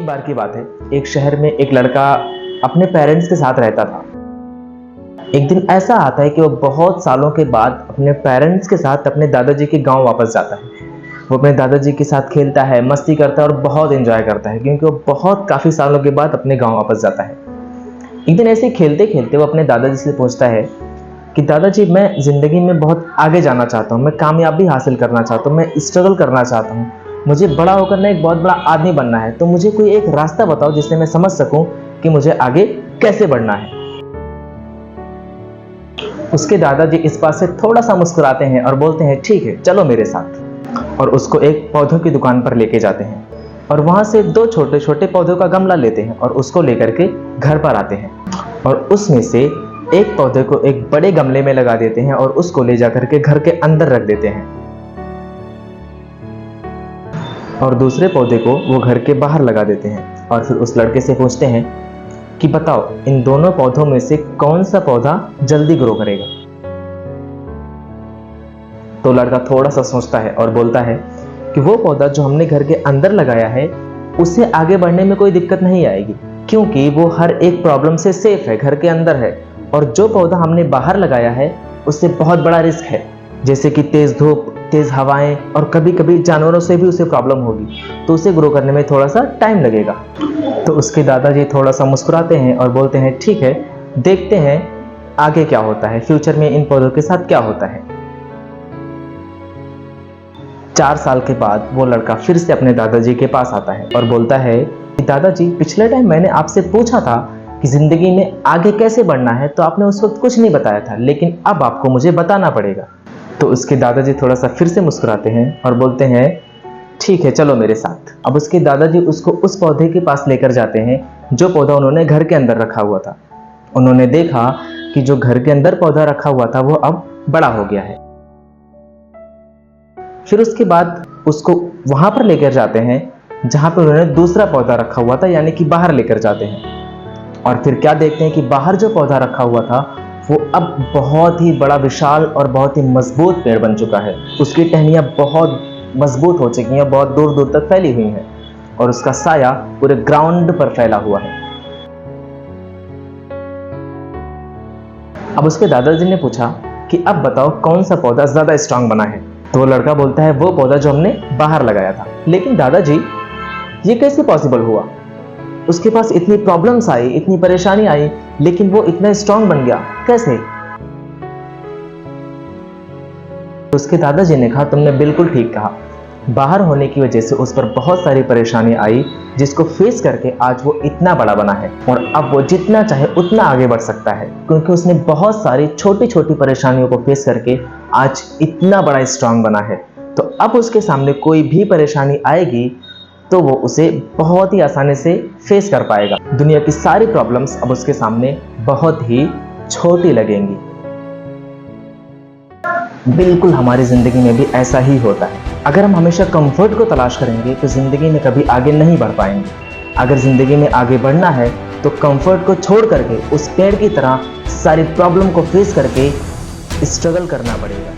बार की बात है, एक शहर में एक लड़का अपने पेरेंट्स के साथ रहता था। एक दिन ऐसा आता है कि वो बहुत सालों के बाद अपने पेरेंट्स के साथ अपने दादाजी के गांव वापस जाता है। वो अपने दादाजी के साथ खेलता है, मस्ती करता है और बहुत एंजॉय करता है, क्योंकि वो बहुत काफ़ी सालों के बाद अपने गांव वापस जाता है। एक दिन ऐसे ही खेलते खेलते वो अपने दादाजी से पूछता है कि दादाजी, मैं ज़िंदगी में बहुत आगे जाना चाहता हूँ, मैं कामयाबी हासिल करना चाहता हूँ, मैं स्ट्रगल करना चाहता हूँ, मुझे बड़ा होकर ना एक बहुत बड़ा आदमी बनना है, तो मुझे कोई एक रास्ता बताओ जिससे मैं समझ सकूं कि मुझे आगे कैसे बढ़ना है। उसके दादाजी इस बात से थोड़ा सा मुस्कुराते हैं और बोलते हैं, ठीक है, चलो मेरे साथ। और उसको एक पौधों की दुकान पर लेके जाते हैं और वहाँ से 2 छोटे छोटे पौधों का गमला लेते हैं और उसको लेकर के घर पर आते हैं और उसमें से एक पौधे को एक बड़े गमले में लगा देते हैं और उसको ले जाकर के घर के अंदर रख देते हैं और दूसरे पौधे को वो घर के बाहर लगा देते हैं। और फिर उस लड़के से पूछते हैं कि बताओ, इन दोनों पौधों में से कौन सा पौधा जल्दी ग्रो करेगा। तो लड़का थोड़ा सा सोचता है और बोलता है कि वो पौधा जो हमने घर के अंदर लगाया है, उससे आगे बढ़ने में कोई दिक्कत नहीं आएगी, क्योंकि वो हर एक प्रॉब्लम से सेफ है, घर के अंदर है। और जो पौधा हमने बाहर लगाया है, उससे बहुत बड़ा रिस्क है, जैसे कि तेज धूप, तेज हवाएं और कभी कभी जानवरों से भी उसे प्रॉब्लम होगी, तो उसे ग्रो करने में थोड़ा सा टाइम लगेगा। तो उसके दादाजी थोड़ा सा मुस्कुराते हैं और बोलते हैं, ठीक है, देखते हैं आगे क्या होता है, फ्यूचर में इन पौधों के साथ क्या होता है। 4 साल के बाद वो लड़का फिर से अपने दादाजी के पास आता है और बोलता है कि दादाजी, पिछले टाइम मैंने आपसे पूछा था कि जिंदगी में आगे कैसे बढ़ना है, तो आपने उस वक्त कुछ नहीं बताया था, लेकिन अब आपको मुझे बताना पड़ेगा। तो उसके दादाजी थोड़ा सा फिर से मुस्कुराते हैं और बोलते हैं, ठीक है, चलो मेरे साथ। अब उसके दादाजी उसको उस पौधे के पास लेकर जाते हैं जो पौधा उन्होंने घर के अंदर रखा हुआ था। उन्होंने देखा कि जो घर के अंदर पौधा रखा हुआ था वो अब बड़ा हो गया है। फिर उसके बाद उसको वहां पर लेकर जाते हैं जहां पर उन्होंने दूसरा पौधा रखा हुआ था, यानी कि बाहर लेकर जाते हैं। और फिर क्या देखते हैं कि बाहर जो पौधा रखा हुआ था वो अब बहुत ही बड़ा, विशाल और बहुत ही मजबूत पेड़ बन चुका है। उसकी टहनियाँ बहुत मजबूत हो चुकी हैं, बहुत दूर दूर तक फैली हुई हैं और उसका साया पूरे ग्राउंड पर फैला हुआ है। अब उसके दादाजी ने पूछा कि अब बताओ कौन सा पौधा ज्यादा स्ट्रांग बना है। तो वो लड़का बोलता है, वो पौधा जो हमने बाहर लगाया था। लेकिन दादाजी, ये कैसे पॉसिबल हुआ? उसके पास इतनी प्रॉब्लम्स आई, इतनी परेशानी आई, लेकिन वो इतना स्ट्रांग बन गया, कैसे? उसके दादाजी ने कहा, तुमने बिल्कुल ठीक कहा, बाहर होने की वजह से उस पर बहुत सारी परेशानी आई, जिसको फेस करके आज वो इतना बड़ा बना है और अब वो जितना चाहे उतना आगे बढ़ सकता है, क्योंकि उसने बहुत सारी छोटी छोटी परेशानियों को फेस करके आज इतना बड़ा स्ट्रांग बना है। तो अब उसके सामने कोई भी परेशानी आएगी तो वो उसे बहुत ही आसानी से फेस कर पाएगा। दुनिया की सारी प्रॉब्लम्स अब उसके सामने बहुत ही छोटी लगेंगी। बिल्कुल हमारी ज़िंदगी में भी ऐसा ही होता है। अगर हम हमेशा कंफर्ट को तलाश करेंगे तो ज़िंदगी में कभी आगे नहीं बढ़ पाएंगे। अगर ज़िंदगी में आगे बढ़ना है तो कंफर्ट को छोड़ करके उस पेड़ की तरह सारी प्रॉब्लम को फेस करके स्ट्रगल करना पड़ेगा।